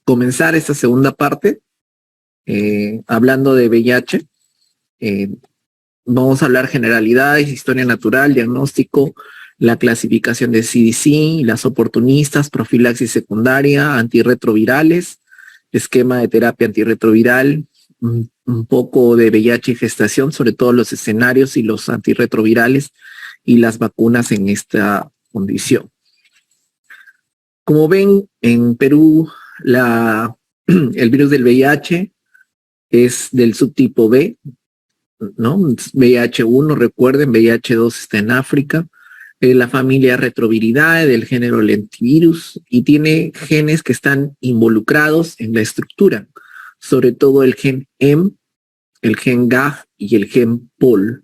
comenzar esta segunda parte hablando de VIH. Vamos a hablar generalidades, historia natural, diagnóstico, la clasificación de CDC, las oportunistas, profilaxis secundaria, antirretrovirales, esquema de terapia antirretroviral, un poco de VIH y gestación, sobre todo los escenarios y los antirretrovirales y las vacunas en esta condición. Como ven, en Perú el virus del VIH es del subtipo B, ¿no? VIH1, recuerden, VIH2 está en África, la familia Retroviridae del género lentivirus y tiene genes que están involucrados en la estructura, sobre todo el gen M, el gen GAG y el gen POL.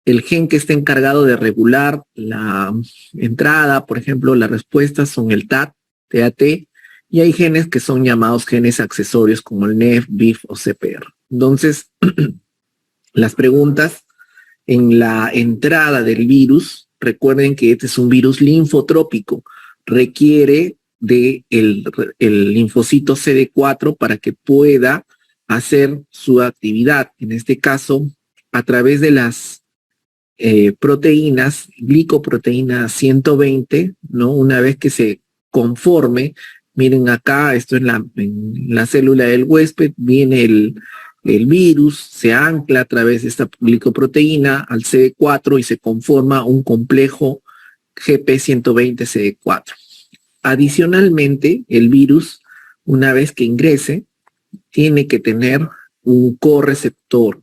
El gen que está encargado de regular la entrada, por ejemplo, las respuestas son el TAT, y hay genes que son llamados genes accesorios como el NEF, BIF o CPR. Entonces, las preguntas en la entrada del virus, recuerden que este es un virus linfotrópico, requiere de el linfocito CD4 para que pueda hacer su actividad, en este caso, a través de las proteínas, glicoproteína 120, ¿no? Una vez que se conforme, miren acá, esto es en la célula del huésped, viene el virus, se ancla a través de esta glicoproteína al CD4 y se conforma un complejo GP120-CD4. Adicionalmente, el virus, una vez que ingrese, tiene que tener un correceptor.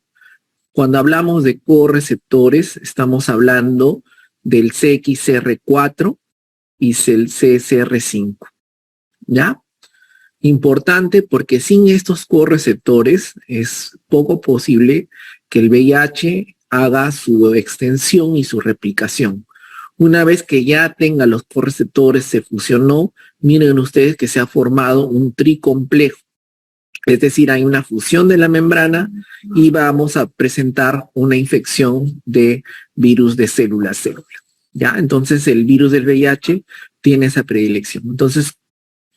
Cuando hablamos de correceptores, estamos hablando del CXCR4 y el CCR5, ¿ya? Importante porque sin estos correceptores es poco posible que el VIH haga su extensión y su replicación. Una vez que ya tenga los correceptores, se fusionó, miren ustedes que se ha formado un tricomplejo. Es decir, hay una fusión de la membrana y vamos a presentar una infección de virus de célula a célula. ¿Ya? Entonces el virus del VIH tiene esa predilección. Entonces,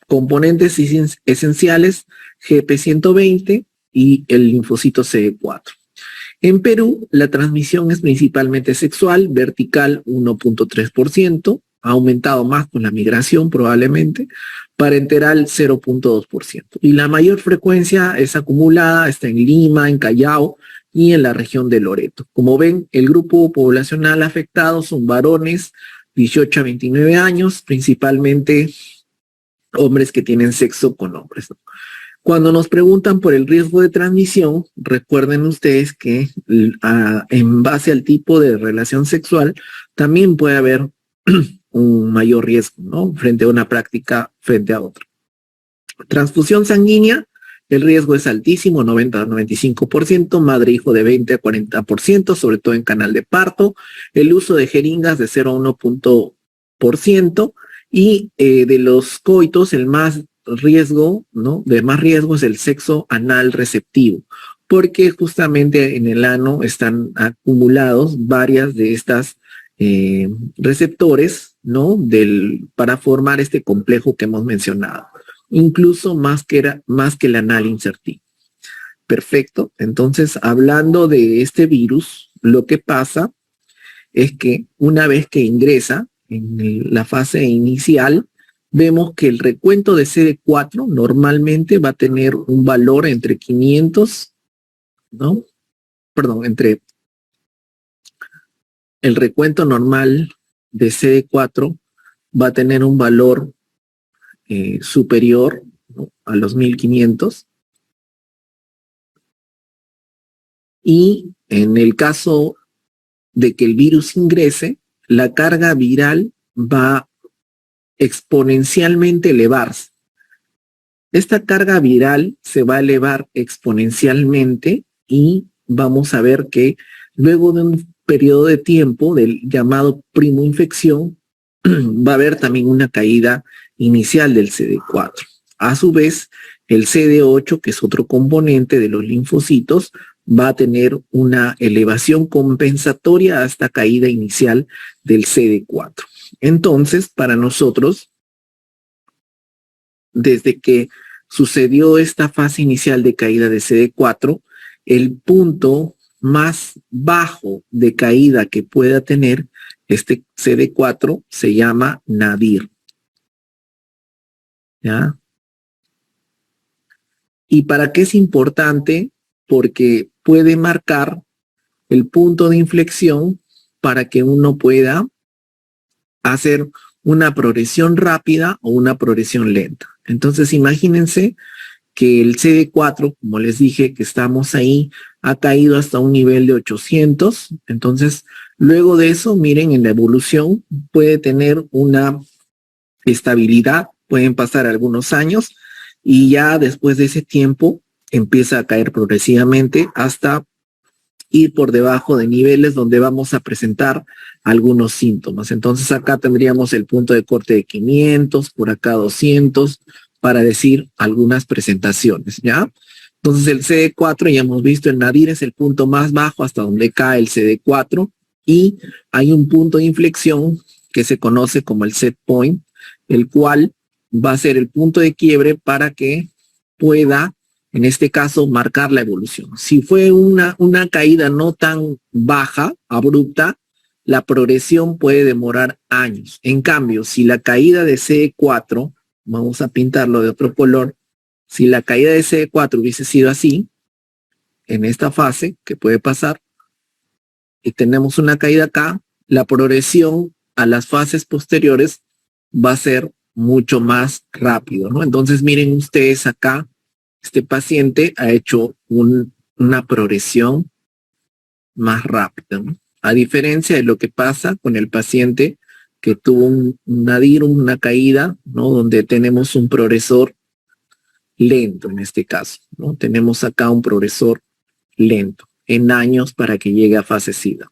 componentes esenciales, GP120 y el linfocito CD4. En Perú, la transmisión es principalmente sexual, vertical 1.3%, ha aumentado más con la migración probablemente, parenteral 0.2%. Y la mayor frecuencia es acumulada, está en Lima, en Callao y en la región de Loreto. Como ven, el grupo poblacional afectado son varones 18 a 29 años, principalmente hombres que tienen sexo con hombres, ¿no? Cuando nos preguntan por el riesgo de transmisión, recuerden ustedes que en base al tipo de relación sexual también puede haber un mayor riesgo, ¿no? Frente a una práctica, frente a otra. Transfusión sanguínea, el riesgo es altísimo, 90 a 95%, madre-hijo de 20 a 40%, sobre todo en canal de parto, el uso de jeringas de 0 a 1%, y de los coitos, el más riesgo, ¿no? De más riesgo es el sexo anal receptivo, porque justamente en el ano están acumulados varias de estas receptores, ¿no? Para formar este complejo que hemos mencionado, incluso más que el anal insertivo. Perfecto. Entonces, hablando de este virus, lo que pasa es que una vez que ingresa en la fase inicial, vemos que el recuento de CD4 normalmente va a tener un valor entre 500, ¿no? Perdón, entre el recuento normal de CD4 va a tener un valor superior, ¿no?, a los 1500. Y en el caso de que el virus ingrese, la carga viral va exponencialmente elevarse. Esta carga viral se va a elevar exponencialmente y vamos a ver que luego de un periodo de tiempo del llamado primoinfección va a haber también una caída inicial del CD4. A su vez, el CD8, que es otro componente de los linfocitos, va a tener una elevación compensatoria a esta caída inicial del CD4. Entonces, para nosotros, desde que sucedió esta fase inicial de caída de CD4, el punto más bajo de caída que pueda tener este CD4 se llama nadir. ¿Ya? ¿Y para qué es importante? Porque puede marcar el punto de inflexión para que uno pueda hacer una progresión rápida o una progresión lenta. Entonces, imagínense que el CD4, como les dije, que estamos ahí, ha caído hasta un nivel de 800. Entonces, luego de eso, miren, en la evolución puede tener una estabilidad, pueden pasar algunos años y ya después de ese tiempo empieza a caer progresivamente hasta ir por debajo de niveles donde vamos a presentar algunos síntomas. Entonces acá tendríamos el punto de corte de 500, por acá 200, para decir algunas presentaciones, ¿ya? Entonces el CD4, ya hemos visto, el nadir es el punto más bajo hasta donde cae el CD4 y hay un punto de inflexión que se conoce como el set point, el cual va a ser el punto de quiebre para que pueda, en este caso, marcar la evolución. Si fue una caída no tan baja, abrupta, la progresión puede demorar años. En cambio, si la caída de C4, vamos a pintarlo de otro color, si la caída de C4 hubiese sido así, en esta fase, que puede pasar, y tenemos una caída acá, la progresión a las fases posteriores va a ser mucho más rápido, ¿no? Entonces miren ustedes acá, este paciente ha hecho una progresión más rápida, ¿no? A diferencia de lo que pasa con el paciente que tuvo un nadir, una caída, ¿no? Donde tenemos un progresor lento en este caso, ¿no? Tenemos acá un progresor lento en años para que llegue a fase SIDA.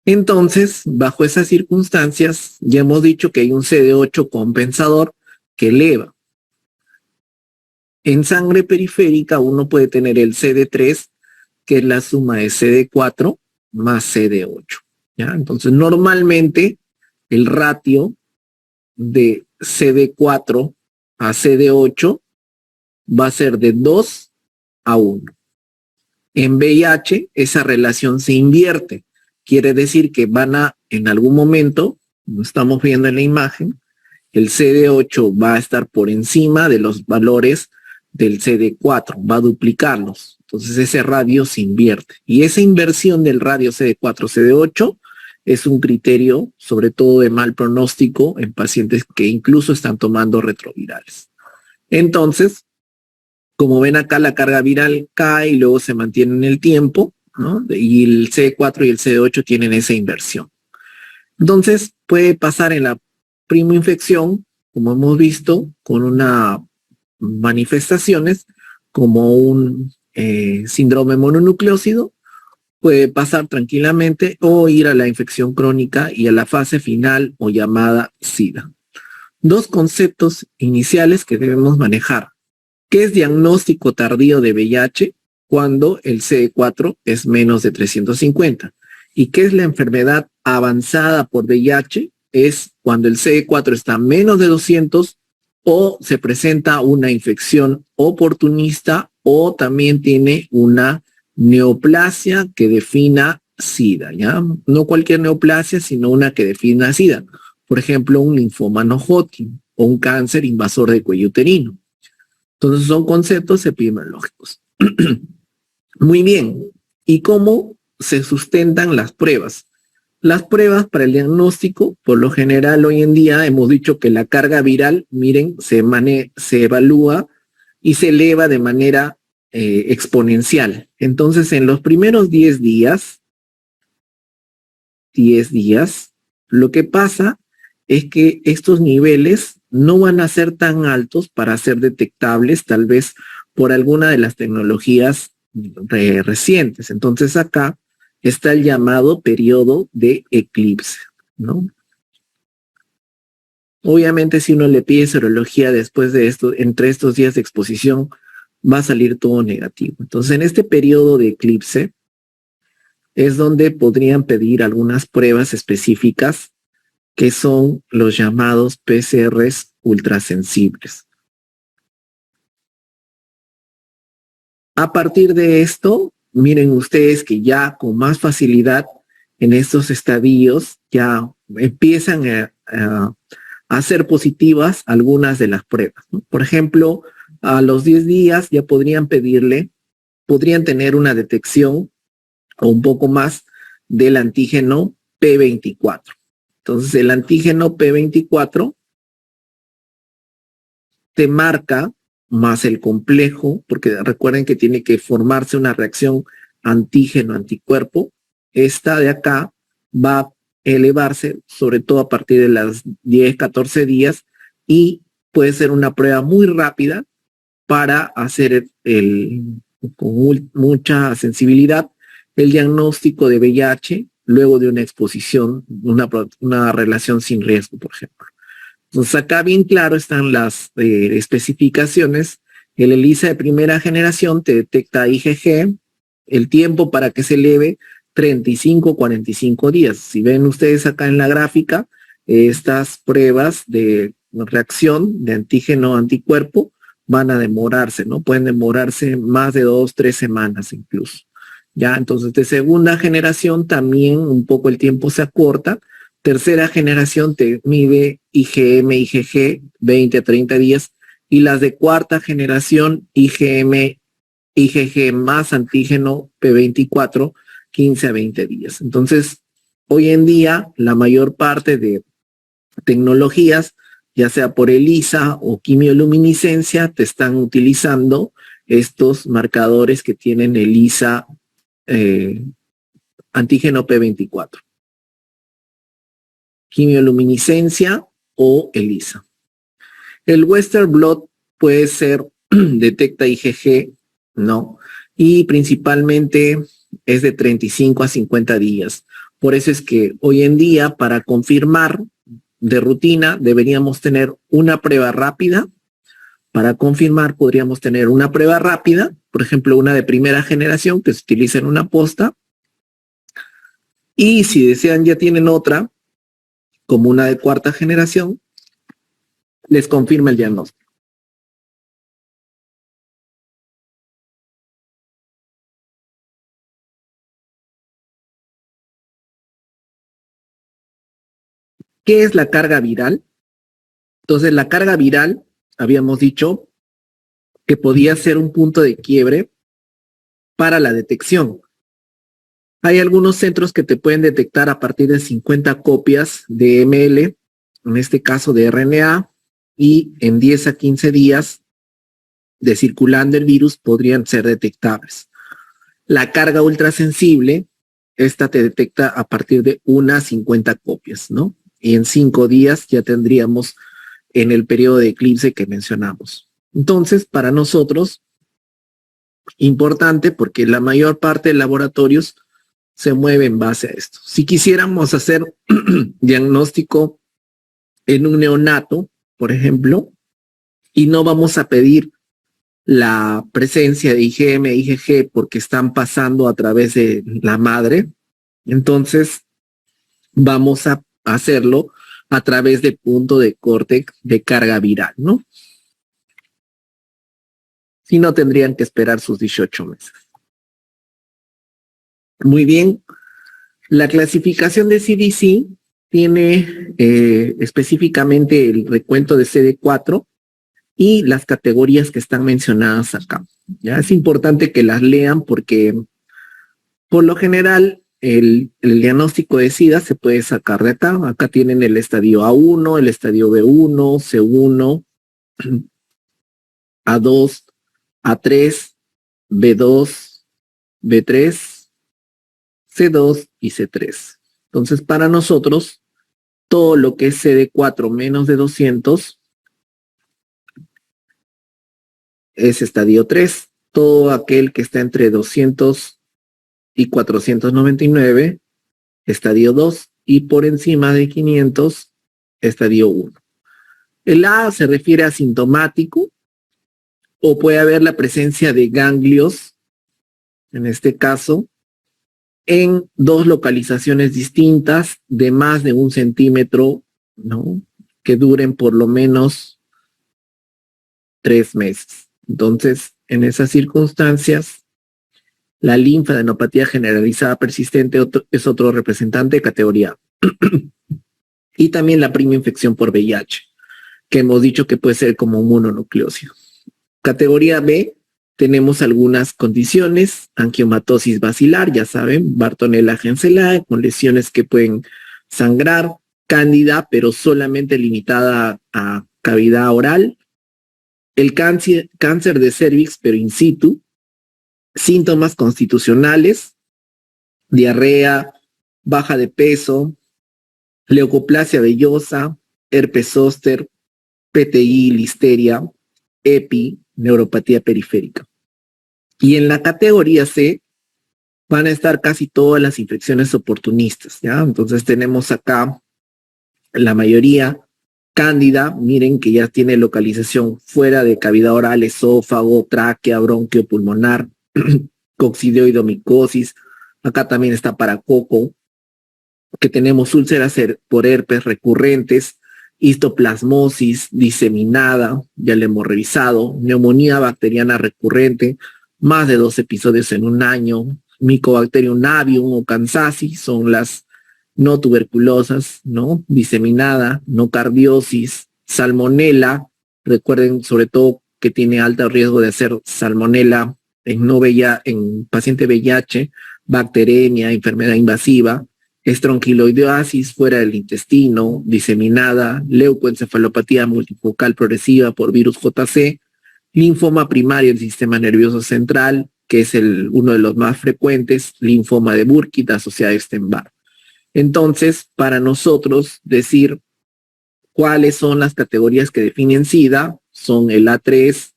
Entonces, bajo esas circunstancias, ya hemos dicho que hay un CD8 compensador que eleva. En sangre periférica uno puede tener el CD3, que es la suma de CD4 más CD8. ¿Ya? Entonces, normalmente el ratio de CD4 a CD8 va a ser de 2 a 1. En VIH esa relación se invierte. Quiere decir que van a, en algún momento, como estamos viendo en la imagen, el CD8 va a estar por encima de los valores del CD4, va a duplicarlos. Entonces ese radio se invierte. Y esa inversión del radio CD4-CD8 es un criterio, sobre todo de mal pronóstico, en pacientes que incluso están tomando retrovirales. Entonces, como ven acá, la carga viral cae y luego se mantiene en el tiempo, ¿no? Y el CD4 y el CD8 tienen esa inversión. Entonces, puede pasar en la primoinfección, como hemos visto, con una manifestaciones como un síndrome mononucleósido, puede pasar tranquilamente o ir a la infección crónica y a la fase final o llamada SIDA. Dos conceptos iniciales que debemos manejar. ¿Qué es diagnóstico tardío de VIH? Cuando el CD4 es menos de 350. ¿Y qué es la enfermedad avanzada por VIH? Es cuando el CD4 está menos de 200 o se presenta una infección oportunista o también tiene una neoplasia que defina SIDA, ¿ya? No cualquier neoplasia, sino una que defina SIDA. Por ejemplo, un linfoma no Hodgkin o un cáncer invasor de cuello uterino. Entonces son conceptos epidemiológicos. Muy bien. ¿Y cómo se sustentan las pruebas? Las pruebas para el diagnóstico, por lo general hoy en día hemos dicho que la carga viral, miren, se evalúa y se eleva de manera exponencial. Entonces en los primeros 10 días, lo que pasa es que estos niveles no van a ser tan altos para ser detectables, tal vez por alguna de las tecnologías recientes. Entonces acá está el llamado periodo de eclipse, ¿no? Obviamente si uno le pide serología después de esto, entre estos días de exposición, va a salir todo negativo. Entonces en este periodo de eclipse es donde podrían pedir algunas pruebas específicas que son los llamados PCRs ultrasensibles. A partir de esto, miren ustedes que ya con más facilidad en estos estadios ya empiezan a ser positivas algunas de las pruebas, ¿no? Por ejemplo, a los 10 días ya podrían tener una detección o un poco más del antígeno P24. Entonces, el antígeno P24 te marca más el complejo, porque recuerden que tiene que formarse una reacción antígeno-anticuerpo. Esta de acá va a elevarse, sobre todo a partir de las 10, 14 días, y puede ser una prueba muy rápida para hacer con mucha sensibilidad el diagnóstico de VIH luego de una exposición, una relación sin riesgo, por ejemplo. Entonces acá bien claro están las especificaciones. El ELISA de primera generación te detecta IgG, el tiempo para que se eleve 35-45 días. Si ven ustedes acá en la gráfica, estas pruebas de reacción de antígeno-anticuerpo van a demorarse, ¿no? Pueden demorarse más de 2-3 semanas incluso. Ya, entonces de segunda generación también un poco el tiempo se acorta. Tercera generación te mide IgM, IgG 20-30 días, y las de cuarta generación IgM, IgG más antígeno P24 15-20 días. Entonces, hoy en día la mayor parte de tecnologías, ya sea por ELISA o quimioluminiscencia, te están utilizando estos marcadores que tienen ELISA antígeno P24. Quimioluminiscencia o ELISA. El Western blot puede ser, detecta IgG, ¿no? Y principalmente es de 35 a 50 días. Por eso es que hoy en día, para confirmar de rutina, deberíamos tener una prueba rápida. Para confirmar, podríamos tener una prueba rápida, por ejemplo, una de primera generación que se utiliza en una posta. Y si desean, ya tienen otra, como una de cuarta generación, les confirma el diagnóstico. ¿Qué es la carga viral? Entonces, la carga viral, habíamos dicho que podía ser un punto de quiebre para la detección. Hay algunos centros que te pueden detectar a partir de 50 copias de ml, en este caso de RNA, y en 10 a 15 días de circulando el virus podrían ser detectables. La carga ultrasensible, esta te detecta a partir de unas 50 copias, ¿no? Y en 5 días ya tendríamos en el periodo de eclipse que mencionamos. Entonces, para nosotros, importante porque la mayor parte de laboratorios se mueve en base a esto. Si quisiéramos hacer diagnóstico en un neonato, por ejemplo, y no vamos a pedir la presencia de IgM, IgG porque están pasando a través de la madre, entonces vamos a hacerlo a través de punto de corte de carga viral, ¿no? Si no, tendrían que esperar sus 18 meses. Muy bien. La clasificación de CDC tiene específicamente el recuento de CD4 y las categorías que están mencionadas acá. Ya es importante que las lean porque por lo general el diagnóstico de SIDA se puede sacar de acá. Acá tienen el estadio A1, el estadio B1, C1, A2, A3, B2, B3, C2 y C3. Entonces, para nosotros, todo lo que es CD4 menos de 200 es estadio 3. Todo aquel que está entre 200 y 499, estadio 2. Y por encima de 500, estadio 1. El A se refiere a asintomático o puede haber la presencia de ganglios, en este caso, en dos localizaciones distintas de más de 1 centímetro, ¿no? Que duren por lo menos 3 meses. Entonces, en esas circunstancias, la linfadenopatía generalizada persistente es otro representante de categoría A. Y también la prima infección por VIH, que hemos dicho que puede ser como un mononucleócido. Categoría B, tenemos algunas condiciones: angiomatosis basilar, ya saben, Bartonella Henselae, con lesiones que pueden sangrar, cándida, pero solamente limitada a cavidad oral, el cáncer de cervix, pero in situ, síntomas constitucionales, diarrea, baja de peso, leucoplasia vellosa, herpes zóster, PTI, listeria, EPI, neuropatía periférica. Y en la categoría C van a estar casi todas las infecciones oportunistas, ¿ya? Entonces tenemos acá la mayoría cándida, miren que ya tiene localización fuera de cavidad oral, esófago, tráquea, bronquio pulmonar, coccidioidomicosis. Acá también está paracoco, que tenemos úlceras por herpes recurrentes, histoplasmosis diseminada, ya le hemos revisado, neumonía bacteriana recurrente, más de 2 episodios en un año, Mycobacterium avium o Kansasi, son las no tuberculosas, ¿no? Diseminada, no cardiosis, salmonela, recuerden sobre todo que tiene alto riesgo de hacer salmonela en paciente VIH, bacteremia, enfermedad invasiva, estronquiloideasis fuera del intestino, diseminada, leucoencefalopatía multifocal progresiva por virus JC, linfoma primario del sistema nervioso central, que es uno de los más frecuentes, linfoma de Burkitt asociado a Epstein-Barr. Entonces, para nosotros decir cuáles son las categorías que definen SIDA, son el A3,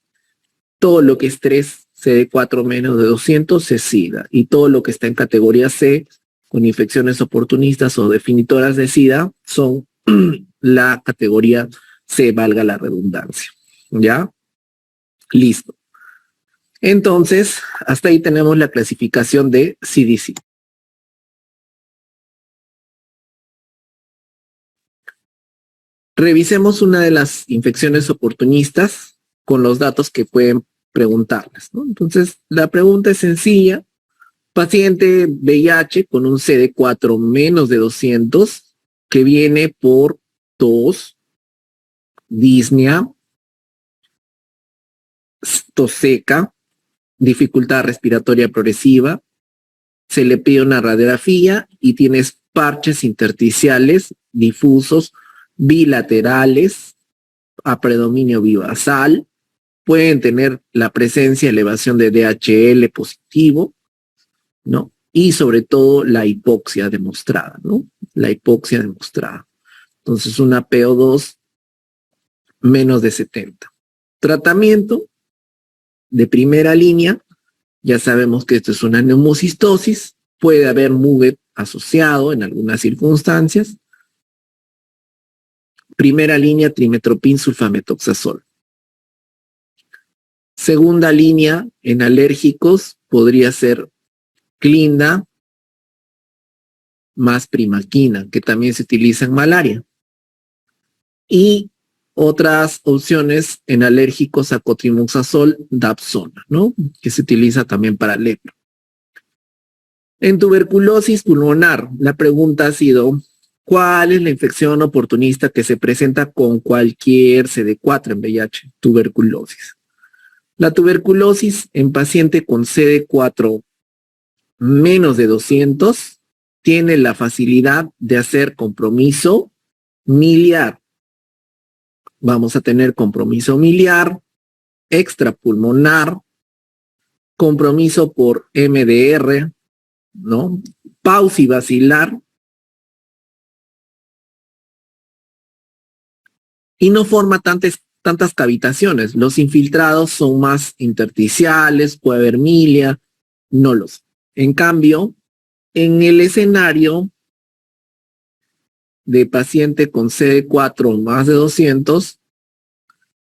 todo lo que es 3, CD4 menos de 200 es SIDA, y todo lo que está en categoría C, con infecciones oportunistas o definitoras de SIDA, son la categoría C, valga la redundancia. ¿Ya? Listo. Entonces, hasta ahí tenemos la clasificación de CDC. Revisemos una de las infecciones oportunistas con los datos que pueden preguntarles, ¿no? Entonces, la pregunta es sencilla. Paciente VIH con un CD4 menos de 200 que viene por tos, disnea, tos seca, dificultad respiratoria progresiva, se le pide una radiografía y tienes parches intersticiales difusos, bilaterales, a predominio bivasal, pueden tener la presencia, elevación de DHL positivo, ¿no? Y sobre todo la hipoxia demostrada, ¿no? La hipoxia demostrada. Entonces una PO2 menos de 70. Tratamiento de primera línea, ya sabemos que esto es una neumocistosis, puede haber MUVET asociado en algunas circunstancias. Primera línea, trimetoprim sulfametoxazol. Segunda línea, en alérgicos, podría ser Clinda más primaquina, que también se utiliza en malaria. Y otras opciones en alérgicos a cotrimoxazol, dapsona, ¿no? Que se utiliza también para lepra. En tuberculosis pulmonar, la pregunta ha sido, ¿cuál es la infección oportunista que se presenta con cualquier CD4 en VIH? Tuberculosis. La tuberculosis en paciente con CD4 menos de 200 tiene la facilidad de hacer compromiso miliar. Vamos a tener compromiso miliar, extrapulmonar, compromiso por MDR, ¿no? Pausibasilar, y no forma tantas cavitaciones. Los infiltrados son más intersticiales, puede haber milia, no los. En cambio, en el escenario de paciente con CD4 más de 200,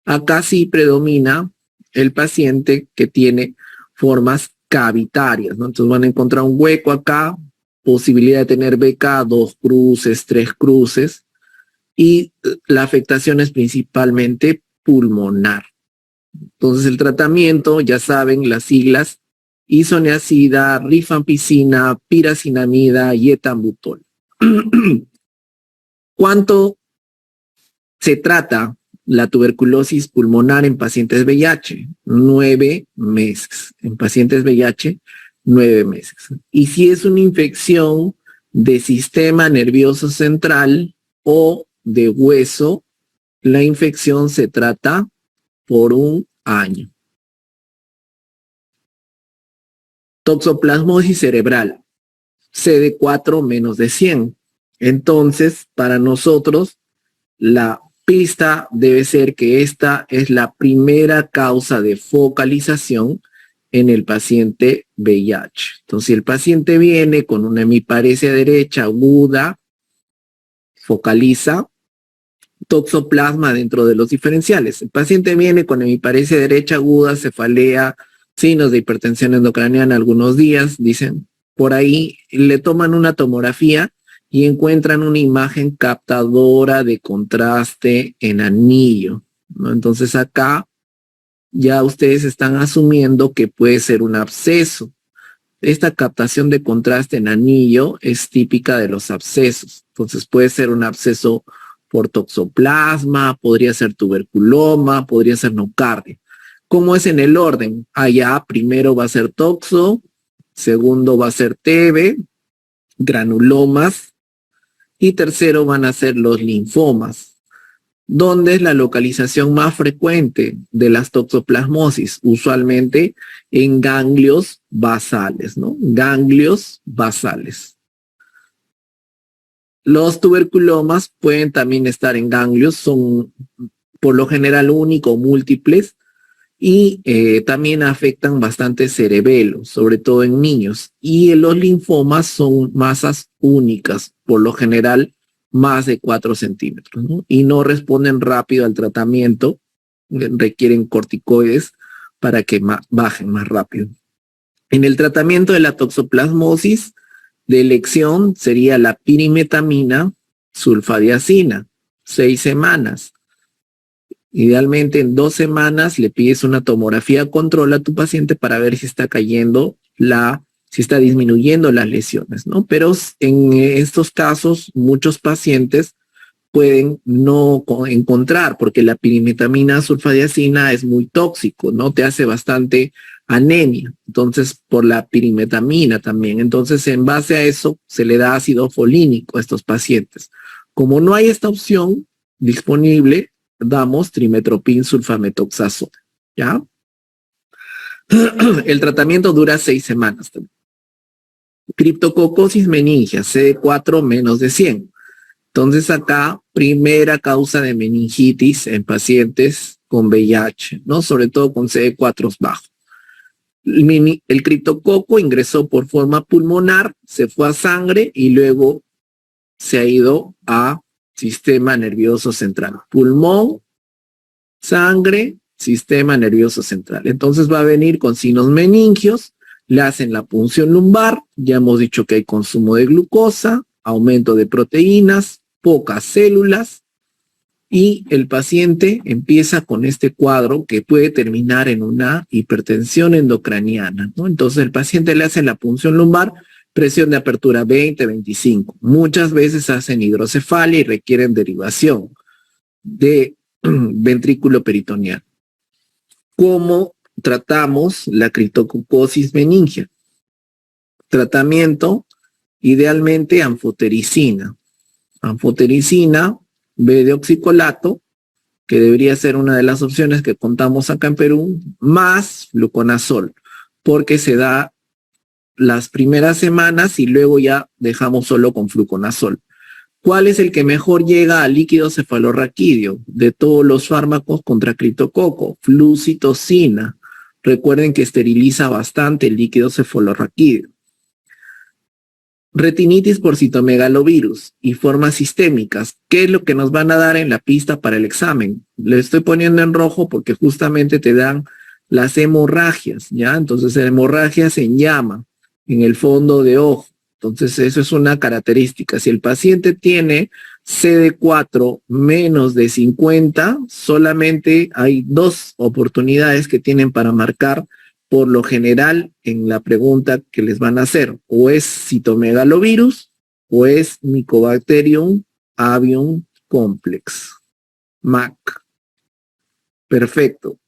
acá sí predomina el paciente que tiene formas cavitarias, ¿no? Entonces van a encontrar un hueco acá, posibilidad de tener BK, 2 cruces, 3 cruces, y la afectación es principalmente pulmonar, Entonces el tratamiento, ya saben, las siglas: isoniazida, rifampicina, piracinamida y etambutol. ¿Cuánto se trata la tuberculosis pulmonar en pacientes VIH? 9 meses. En pacientes VIH, 9 meses. Y si es una infección de sistema nervioso central o de hueso, la infección se trata por 1 año. Toxoplasmosis cerebral, CD4 menos de 100. Entonces, para nosotros, la pista debe ser que esta es la primera causa de focalización en el paciente VIH. Entonces, si el paciente viene con una hemiparesia derecha aguda, focaliza toxoplasma dentro de los diferenciales. El paciente viene con hemiparesia derecha aguda, cefalea, signos de hipertensión endocraniana algunos días, dicen, por ahí le toman una tomografía y encuentran una imagen captadora de contraste en anillo, ¿no? Entonces acá ya ustedes están asumiendo que puede ser un absceso. Esta captación de contraste en anillo es típica de los abscesos. Entonces puede ser un absceso por toxoplasma, podría ser tuberculoma, podría ser nocardia. ¿Cómo es en el orden? Allá primero va a ser toxo, segundo va a ser TB, granulomas, y tercero van a ser los linfomas. ¿Dónde es la localización más frecuente de las toxoplasmosis? Usualmente en ganglios basales, ¿no? Ganglios basales. Los tuberculomas pueden también estar en ganglios, son por lo general únicos o múltiples, y también afectan bastante cerebelo, sobre todo en niños. Y los linfomas son masas únicas, por lo general más de 4 centímetros, ¿no? Y no responden rápido al tratamiento, requieren corticoides para que bajen más rápido. En el tratamiento de la toxoplasmosis, de elección sería la pirimetamina, sulfadiazina, 6 semanas. Idealmente en 2 semanas le pides una tomografía control a tu paciente para ver si está cayendo si está disminuyendo las lesiones, ¿no? Pero en estos casos muchos pacientes pueden no encontrar, porque la pirimetamina sulfadiazina es muy tóxico, ¿no? Te hace bastante anemia, entonces por la pirimetamina también. Entonces en base a eso se le da ácido folínico a estos pacientes. Como no hay esta opción disponible, damos trimetoprim sulfametoxazona, ¿ya? El tratamiento dura 6 semanas también. Criptococosis meningia, CD4 menos de 100. Entonces acá, primera causa de meningitis en pacientes con VIH, ¿no? Sobre todo con CD4 bajo. El criptococo ingresó por forma pulmonar, se fue a sangre y luego se ha ido a sistema nervioso central. Pulmón, sangre, sistema nervioso central. Entonces va a venir con signos meningios, le hacen la punción lumbar, ya hemos dicho que hay consumo de glucosa, aumento de proteínas, pocas células, y el paciente empieza con este cuadro que puede terminar en una hipertensión endocraniana, ¿no? Entonces el paciente le hace la punción lumbar, presión de apertura 20, 25. Muchas veces hacen hidrocefalia y requieren derivación de ventrículo peritoneal. ¿Cómo tratamos la criptococosis meningia? Tratamiento, idealmente anfotericina. Anfotericina, B-deoxicolato, que debería ser una de las opciones que contamos acá en Perú, más fluconazol, porque se da las primeras semanas y luego ya dejamos solo con fluconazol. ¿Cuál es el que mejor llega al líquido cefalorraquídeo de todos los fármacos contra criptococo? Flucitocina. Recuerden que esteriliza bastante el líquido cefalorraquídeo. Retinitis por citomegalovirus y formas sistémicas. ¿Qué es lo que nos van a dar en la pista para el examen? Le estoy poniendo en rojo porque justamente te dan las hemorragias, ¿ya? Entonces, hemorragias en llama, en el fondo de ojo. Entonces, eso es una característica. Si el paciente tiene CD4 menos de 50, solamente hay 2 oportunidades que tienen para marcar por lo general en la pregunta que les van a hacer. O es citomegalovirus o es Mycobacterium avium complex, MAC. Perfecto.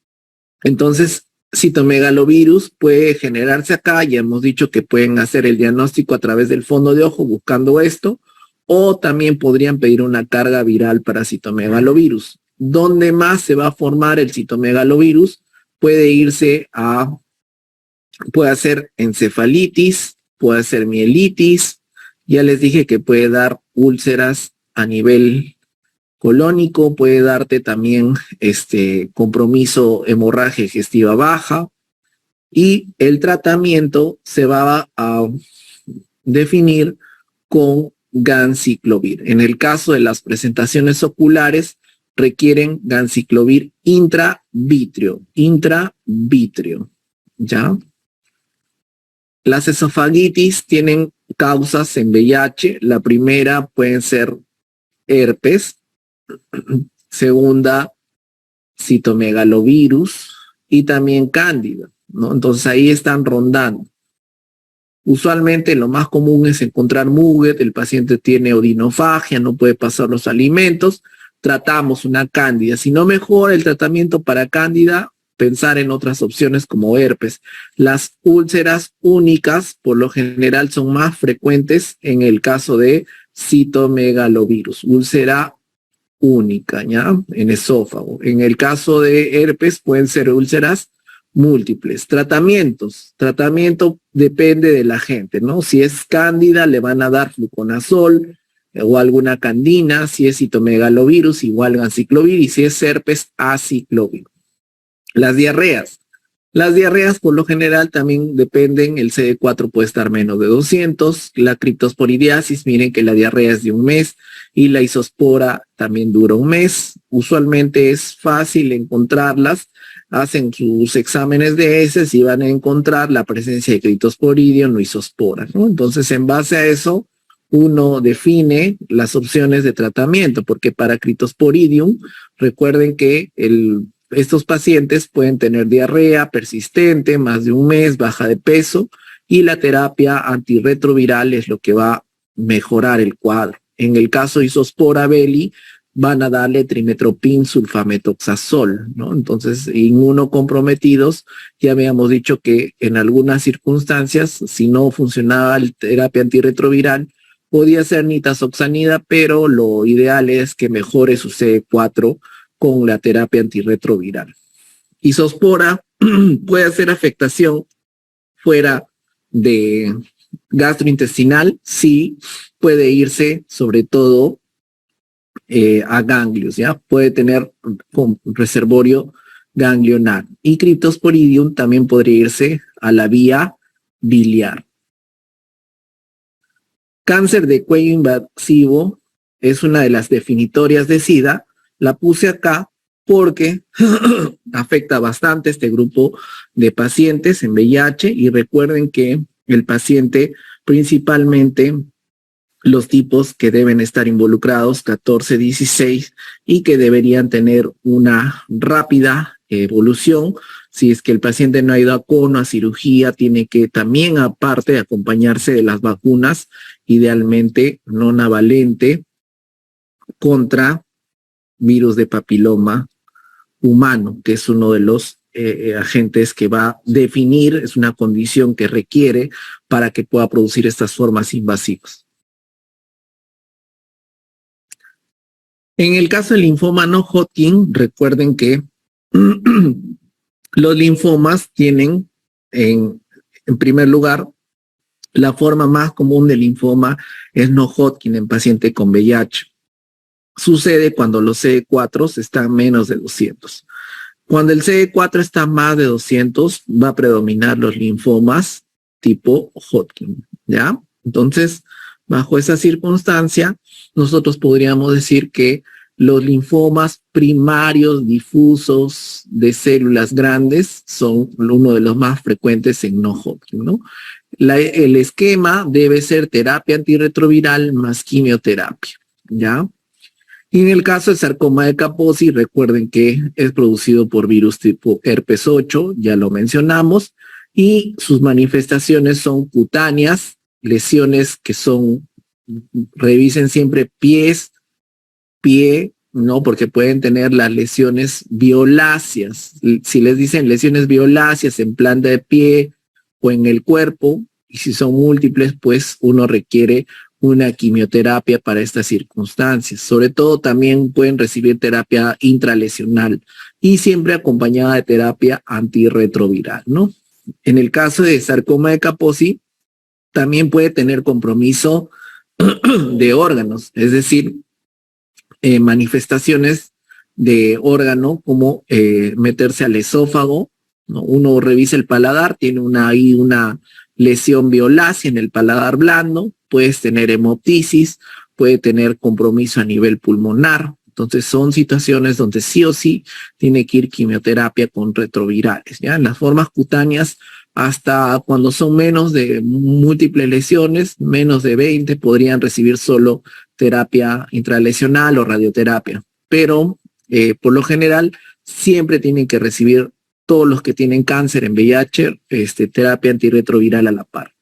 Entonces, citomegalovirus puede generarse acá. Ya hemos dicho que pueden hacer el diagnóstico a través del fondo de ojo buscando esto. O también podrían pedir una carga viral para citomegalovirus. ¿Dónde más se va a formar el citomegalovirus? Puede hacer encefalitis, puede hacer mielitis. Ya les dije que puede dar úlceras a nivel colónico, puede darte también compromiso hemorragia digestiva baja. Y el tratamiento se va a definir con ganciclovir. En el caso de las presentaciones oculares, requieren ganciclovir intravítrea, ¿ya? Las esofagitis tienen causas en VIH. La primera pueden ser herpes, segunda, citomegalovirus y también cándida, ¿no? Entonces ahí están rondando. Usualmente lo más común es encontrar muget, el paciente tiene odinofagia, no puede pasar los alimentos, tratamos una cándida. Si no mejora el tratamiento para cándida, pensar en otras opciones como herpes. Las úlceras únicas, por lo general, son más frecuentes en el caso de citomegalovirus, úlcera única, ¿ya? En esófago. En el caso de herpes, pueden ser úlceras múltiples. Tratamiento depende de la gente, ¿no? Si es cándida, le van a dar fluconazol o alguna candina. Si es citomegalovirus, igual ganciclovir. Y si es herpes, aciclovir. Las diarreas. Las diarreas por lo general también dependen, el CD4 puede estar menos de 200, la criptosporidiasis, miren que la diarrea es de 1 mes y la isospora también dura 1 mes. Usualmente es fácil encontrarlas, hacen sus exámenes de heces y van a encontrar la presencia de criptosporidium o isospora, ¿no? Entonces, en base a eso, uno define las opciones de tratamiento, porque para criptosporidium, recuerden que estos pacientes pueden tener diarrea persistente, más de 1 mes, baja de peso, y la terapia antirretroviral es lo que va a mejorar el cuadro. En el caso de isospora belli, van a darle trimetoprim sulfametoxazol, ¿no? Entonces, inmunocomprometidos, ya habíamos dicho que en algunas circunstancias, si no funcionaba la terapia antirretroviral, podía ser nitazoxanida, pero lo ideal es que mejore su CD4 con la terapia antirretroviral. Isospora puede hacer afectación fuera de gastrointestinal, sí, puede irse sobre todo a ganglios, ¿ya? Puede tener con reservorio ganglionar. Y Cryptosporidium también podría irse a la vía biliar. Cáncer de cuello invasivo es una de las definitorias de SIDA. La puse acá porque afecta bastante este grupo de pacientes en VIH, y recuerden que el paciente, principalmente los tipos que deben estar involucrados, 14, 16, y que deberían tener una rápida evolución. Si es que el paciente no ha ido a cono, a cirugía, tiene que también, aparte, acompañarse de las vacunas, idealmente nonavalente contra virus de papiloma humano, que es uno de los agentes que va a definir, es una condición que requiere para que pueda producir estas formas invasivas. En el caso del linfoma no Hodgkin, recuerden que los linfomas tienen, en primer lugar, la forma más común de linfoma es no Hodgkin en paciente con VIH. Sucede cuando los CD4 están menos de 200. Cuando el CD4 está más de 200, va a predominar los linfomas tipo Hodgkin, ¿ya? Entonces, bajo esa circunstancia, nosotros podríamos decir que los linfomas primarios difusos de células grandes son uno de los más frecuentes en no Hodgkin, ¿no? El esquema debe ser terapia antirretroviral más quimioterapia, ¿ya? Y en el caso del sarcoma de Kaposi, recuerden que es producido por virus tipo herpes 8, ya lo mencionamos, y sus manifestaciones son cutáneas, lesiones que son, revisen siempre pie, ¿no? Porque pueden tener las lesiones violáceas. Si les dicen lesiones violáceas en planta de pie o en el cuerpo, y si son múltiples, pues uno requiere una quimioterapia para estas circunstancias. Sobre todo también pueden recibir terapia intralesional y siempre acompañada de terapia antirretroviral, ¿no? En el caso de sarcoma de Kaposi, también puede tener compromiso de órganos, es decir, manifestaciones de órgano como meterse al esófago, ¿no? Uno revisa el paladar, tiene ahí una lesión violácea en el paladar blando, puedes tener hemoptisis, puede tener compromiso a nivel pulmonar. Entonces son situaciones donde sí o sí tiene que ir quimioterapia con retrovirales, ¿ya? En las formas cutáneas, hasta cuando son menos de múltiples lesiones, menos de 20, podrían recibir solo terapia intralesional o radioterapia. Pero por lo general siempre tienen que recibir todos los que tienen cáncer en VIH, terapia antirretroviral a la par.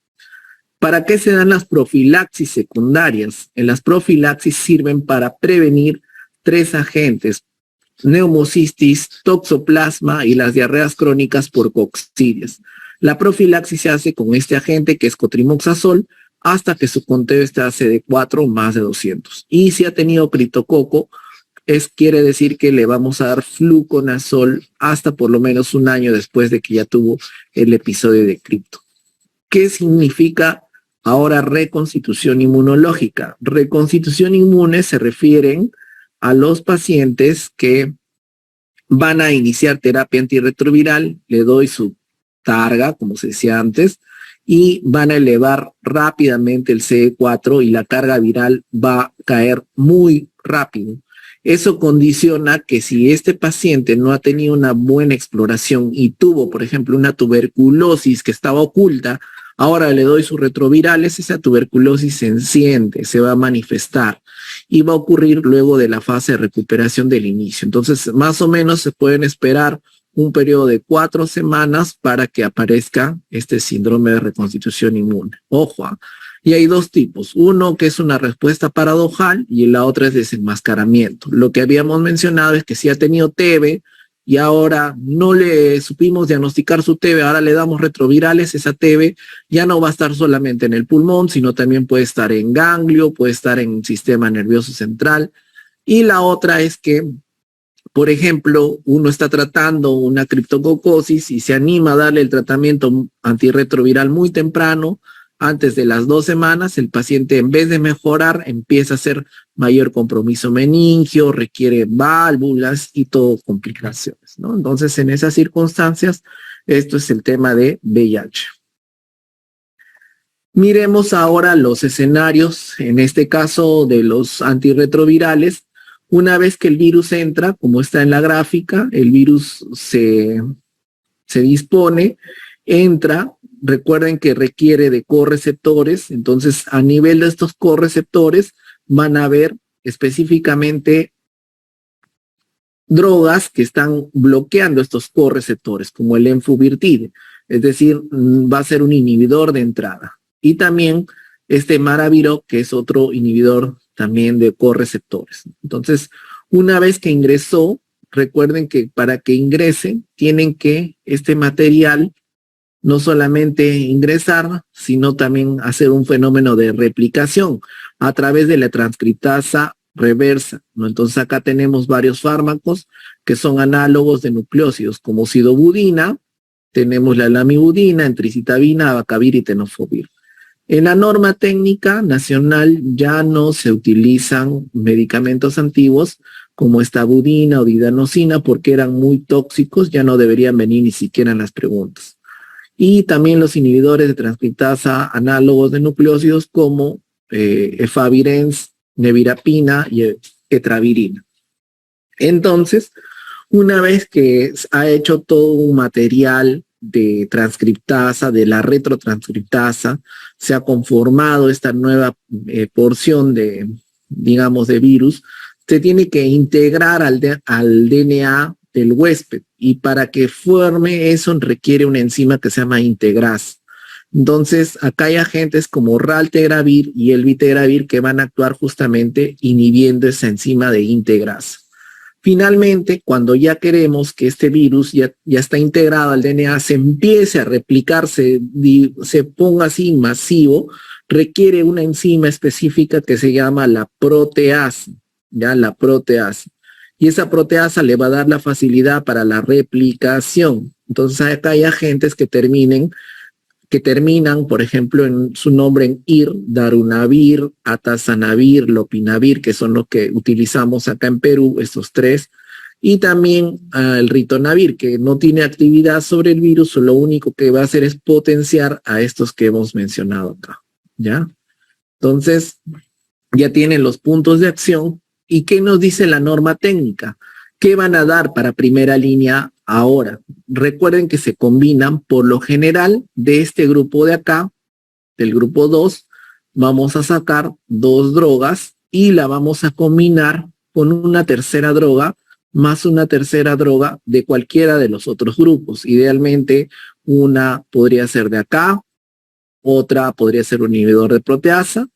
¿Para qué se dan las profilaxis secundarias? En las profilaxis sirven para prevenir 3 agentes: neumocistis, toxoplasma y las diarreas crónicas por coccidias. La profilaxis se hace con este agente que es cotrimoxazol hasta que su conteo esté a CD4 o más de 200. Y si ha tenido criptococo, quiere decir que le vamos a dar fluconazol hasta por lo menos un año después de que ya tuvo el episodio de cripto. ¿Qué significa ahora reconstitución inmunológica? Reconstitución inmune se refieren a los pacientes que van a iniciar terapia antirretroviral, le doy su targa, como se decía antes, y van a elevar rápidamente el CD4 y la carga viral va a caer muy rápido. Eso condiciona que si este paciente no ha tenido una buena exploración y tuvo, por ejemplo, una tuberculosis que estaba oculta, ahora le doy sus retrovirales, esa tuberculosis se enciende, se va a manifestar y va a ocurrir luego de la fase de recuperación del inicio. Entonces, más o menos se pueden esperar un periodo de 4 semanas para que aparezca este síndrome de reconstitución inmune. Ojo, y hay 2 tipos. Uno que es una respuesta paradojal y la otra es desenmascaramiento. Lo que habíamos mencionado es que si ha tenido TB y ahora no le supimos diagnosticar su TB, ahora le damos retrovirales, esa TB ya no va a estar solamente en el pulmón, sino también puede estar en ganglio, puede estar en el sistema nervioso central. Y la otra es que, por ejemplo, uno está tratando una criptococosis y se anima a darle el tratamiento antirretroviral muy temprano, antes de las 2 semanas, el paciente en vez de mejorar empieza a hacer mayor compromiso meningio, requiere válvulas y todo complicaciones, ¿no? Entonces, en esas circunstancias, esto es el tema de VIH. Miremos ahora los escenarios, en este caso de los antirretrovirales. Una vez que el virus entra, como está en la gráfica, el virus se dispone, entra. Recuerden que requiere de correceptores, entonces a nivel de estos correceptores van a haber específicamente drogas que están bloqueando estos correceptores, como el enfuvirtide, es decir, va a ser un inhibidor de entrada. Y también este Maraviro, que es otro inhibidor también de correceptores. Entonces, una vez que ingresó, recuerden que para que ingrese, tienen que este material no solamente ingresar, sino también hacer un fenómeno de replicación a través de la transcriptasa reversa, ¿no? Entonces acá tenemos varios fármacos que son análogos de nucleósidos, como sidobudina, tenemos la lamivudina, entricitabina, abacavir y tenofovir. En la norma técnica nacional ya no se utilizan medicamentos antiguos como esta budina o didanosina porque eran muy tóxicos, ya no deberían venir ni siquiera en las preguntas. Y también los inhibidores de transcriptasa análogos de nucleósidos como efavirenz, nevirapina y etravirina. Entonces, una vez que ha hecho todo un material de transcriptasa, de la retrotranscriptasa, se ha conformado esta nueva porción de, digamos, de virus, se tiene que integrar al DNA del huésped, y para que forme eso requiere una enzima que se llama integrasa. Entonces, acá hay agentes como raltegravir y el vitegravir que van a actuar justamente inhibiendo esa enzima de integrasa. Finalmente, cuando ya queremos que este virus ya está integrado al DNA, se empiece a replicarse, se ponga así masivo, requiere una enzima específica que se llama la proteasa, ya la proteasa. Y esa proteasa le va a dar la facilidad para la replicación. Entonces acá hay agentes que terminan, por ejemplo, en su nombre en IR, darunavir, atazanavir, lopinavir, que son los que utilizamos acá en Perú, estos tres, y también el ritonavir, que no tiene actividad sobre el virus, lo único que va a hacer es potenciar a estos que hemos mencionado acá, ¿ya? Entonces, ya tienen los puntos de acción. ¿Y qué nos dice la norma técnica? ¿Qué van a dar para primera línea ahora? Recuerden que se combinan por lo general de este grupo de acá, del grupo 2, vamos a sacar 2 drogas y la vamos a combinar con una tercera droga más una tercera droga de cualquiera de los otros grupos. Idealmente una podría ser de acá, otra podría ser un inhibidor de proteasa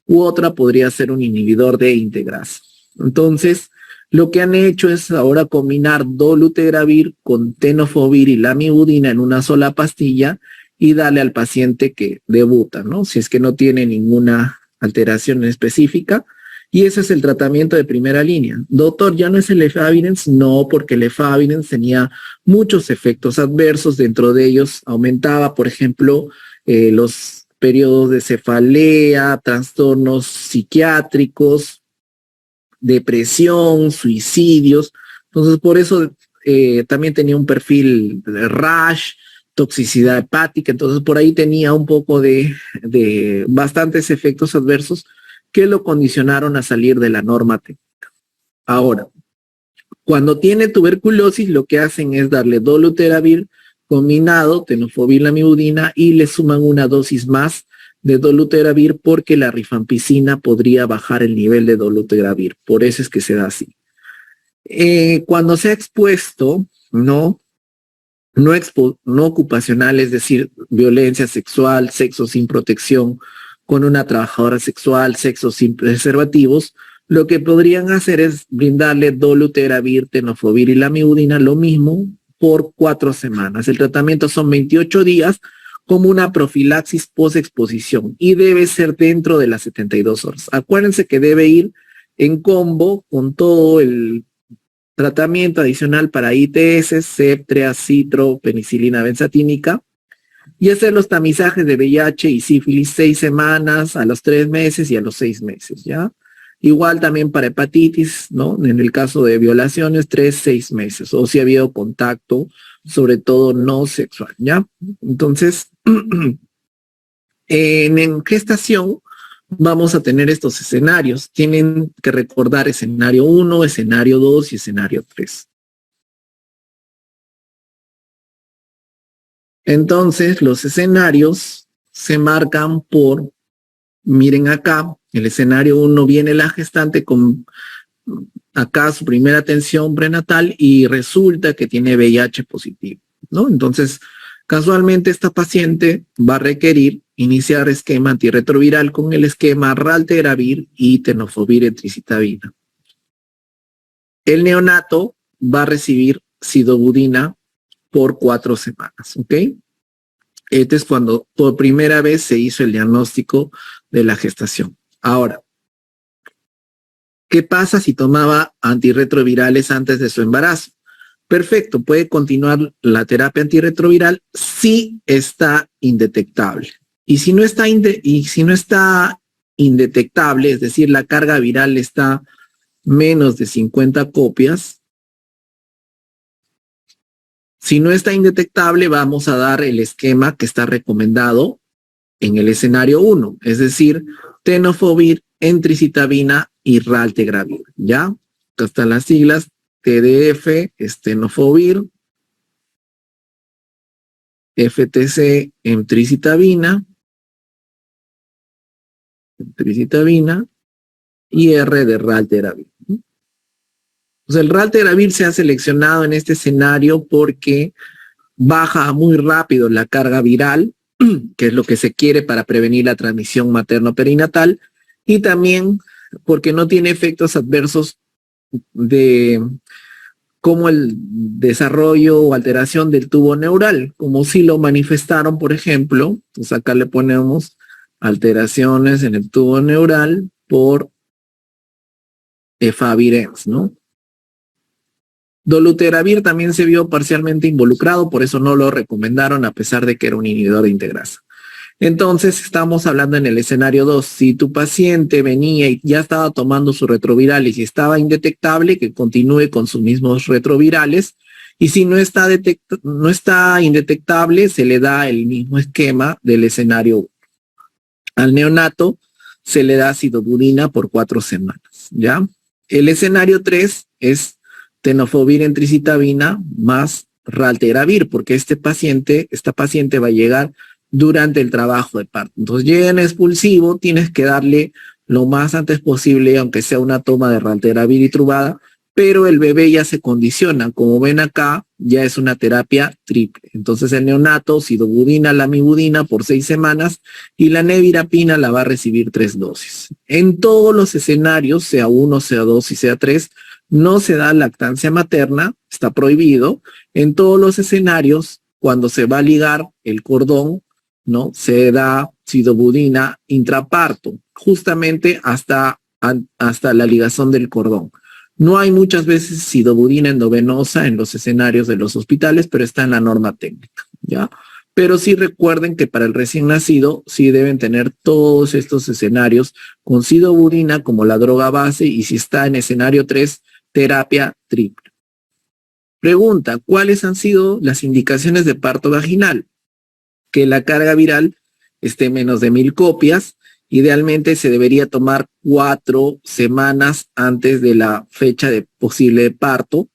u otra podría ser un inhibidor de integrasa. Entonces, lo que han hecho es ahora combinar dolutegravir con tenofovir y lamivudina en una sola pastilla y darle al paciente que debuta, ¿no? Si es que no tiene ninguna alteración específica. Y ese es el tratamiento de primera línea. Doctor, ¿ya no es el efavirenz? No, porque el efavirenz tenía muchos efectos adversos. Dentro de ellos aumentaba, por ejemplo, los periodos de cefalea, trastornos psiquiátricos, depresión, suicidios. Entonces, por eso también tenía un perfil de rash, toxicidad hepática. Entonces, por ahí tenía un poco de bastantes efectos adversos que lo condicionaron a salir de la norma técnica. Ahora, cuando tiene tuberculosis, lo que hacen es darle dolutegravir combinado, tenofovir, lamivudina, y le suman una dosis más de dolutegravir porque la rifampicina podría bajar el nivel de dolutegravir. Por eso es que se da así. Cuando se ha expuesto, no ocupacional, es decir, violencia sexual, sexo sin protección, con una trabajadora sexual, sexo sin preservativos, lo que podrían hacer es brindarle dolutegravir, tenofovir y lamivudina, lo mismo, por 4 semanas. El tratamiento son 28 días como una profilaxis post-exposición y debe ser dentro de las 72 horas. Acuérdense que debe ir en combo con todo el tratamiento adicional para ITS, Cetrea, Citro, penicilina benzatínica, y hacer los tamizajes de VIH y sífilis 6 semanas, a los 3 meses y a los 6 meses, ¿ya? Igual también para hepatitis, ¿no? En el caso de violaciones, 3, 6 meses, o si ha habido contacto, sobre todo no sexual, ¿ya? Entonces, en gestación vamos a tener estos escenarios. Tienen que recordar escenario 1, escenario 2 y escenario 3. Entonces, los escenarios se marcan por, miren acá, el escenario 1 viene la gestante con acá su primera atención prenatal y resulta que tiene VIH positivo, ¿no? Entonces, casualmente esta paciente va a requerir iniciar esquema antirretroviral con el esquema raltegravir y tenofovir etricitabina. El neonato va a recibir sidobudina por 4 semanas, ¿ok? Este es cuando por primera vez se hizo el diagnóstico de la gestación. Ahora, ¿qué pasa si tomaba antirretrovirales antes de su embarazo? Perfecto, puede continuar la terapia antirretroviral si está indetectable. Y si no está, indetectable, es decir, la carga viral está menos de 50 copias, si no está indetectable, vamos a dar el esquema que está recomendado en el escenario 1, es decir, tenofovir, entricitabina y raltegravir, ¿ya? Acá están las siglas, TDF, tenofovir, FTC, entricitabina, y R de raltegravir. Entonces, el Raltegravir se ha seleccionado en este escenario porque baja muy rápido la carga viral, que es lo que se quiere para prevenir la transmisión materno-perinatal, y también porque no tiene efectos adversos de como el desarrollo o alteración del tubo neural, como si lo manifestaron, por ejemplo, pues acá le ponemos alteraciones en el tubo neural por efavirenz, ¿no? Dolutegravir también se vio parcialmente involucrado, por eso no lo recomendaron a pesar de que era un inhibidor de integrasa. Entonces, estamos hablando en el escenario 2. Si tu paciente venía y ya estaba tomando sus retrovirales y estaba indetectable, que continúe con sus mismos retrovirales. Y si no está indetectable, se le da el mismo esquema del escenario 1. Al neonato se le da sidobudina por 4 semanas, ¿ya? El escenario 3 es tenofovir entricitabina más raltegravir, porque esta paciente va a llegar durante el trabajo de parto. Entonces, llega en expulsivo, tienes que darle lo más antes posible, aunque sea una toma de raltegravir y trubada, pero el bebé ya se condiciona. Como ven acá, ya es una terapia triple. Entonces, el neonato, sidobudina, lamivudina por 6 semanas y la nevirapina la va a recibir 3 dosis. En todos los escenarios, sea 1, sea 2 y sea 3, no se da lactancia materna, está prohibido. En todos los escenarios, cuando se va a ligar el cordón, ¿no? Se da sidobudina intraparto, justamente hasta la ligación del cordón. No hay muchas veces sidobudina endovenosa en los escenarios de los hospitales, pero está en la norma técnica, ¿ya? Pero sí recuerden que para el recién nacido sí deben tener todos estos escenarios con sidobudina como la droga base y si está en escenario 3, terapia triple. Pregunta, ¿cuáles han sido las indicaciones de parto vaginal? Que la carga viral esté menos de 1000 copias. Idealmente se debería tomar 4 semanas antes de la fecha de posible parto,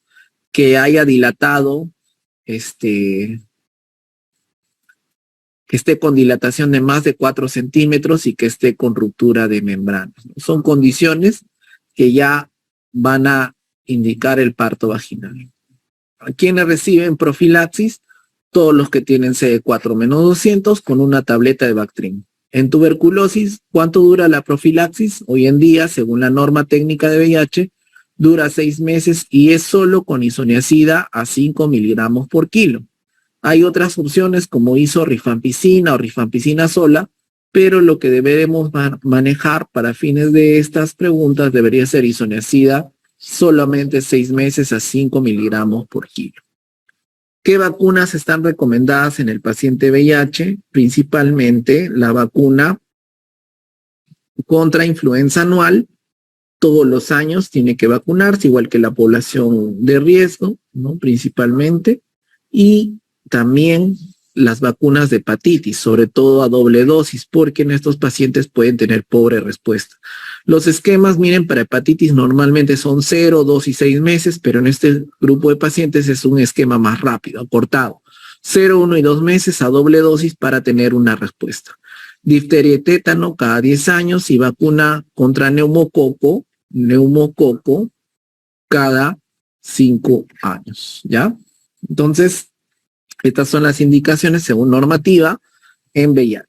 que haya dilatado, que esté con dilatación de más de 4 centímetros y que esté con ruptura de membranas. Son condiciones que ya van a indicar el parto vaginal. ¿A quienes reciben profilaxis? Todos los que tienen CD4-200 con una tableta de Bactrim. En tuberculosis, ¿cuánto dura la profilaxis? Hoy en día, según la norma técnica de VIH, dura 6 meses y es solo con isoniazida a 5 miligramos por kilo. Hay otras opciones como rifampicina o rifampicina sola, pero lo que deberemos manejar para fines de estas preguntas debería ser isoniazida solamente 6 meses a 5 miligramos por kilo. ¿Qué vacunas están recomendadas en el paciente VIH? Principalmente la vacuna contra influenza anual. Todos los años tiene que vacunarse, igual que la población de riesgo, ¿no? Principalmente. Y también las vacunas de hepatitis, sobre todo a doble dosis, porque en estos pacientes pueden tener pobre respuesta. Los esquemas, miren, para hepatitis normalmente son 0, 2 y 6 meses, pero en este grupo de pacientes es un esquema más rápido, acortado. 0, 1 y 2 meses a doble dosis para tener una respuesta. Difteria y tétano cada 10 años y vacuna contra neumococo cada 5 años, ¿ya? Entonces, estas son las indicaciones según normativa en VIH.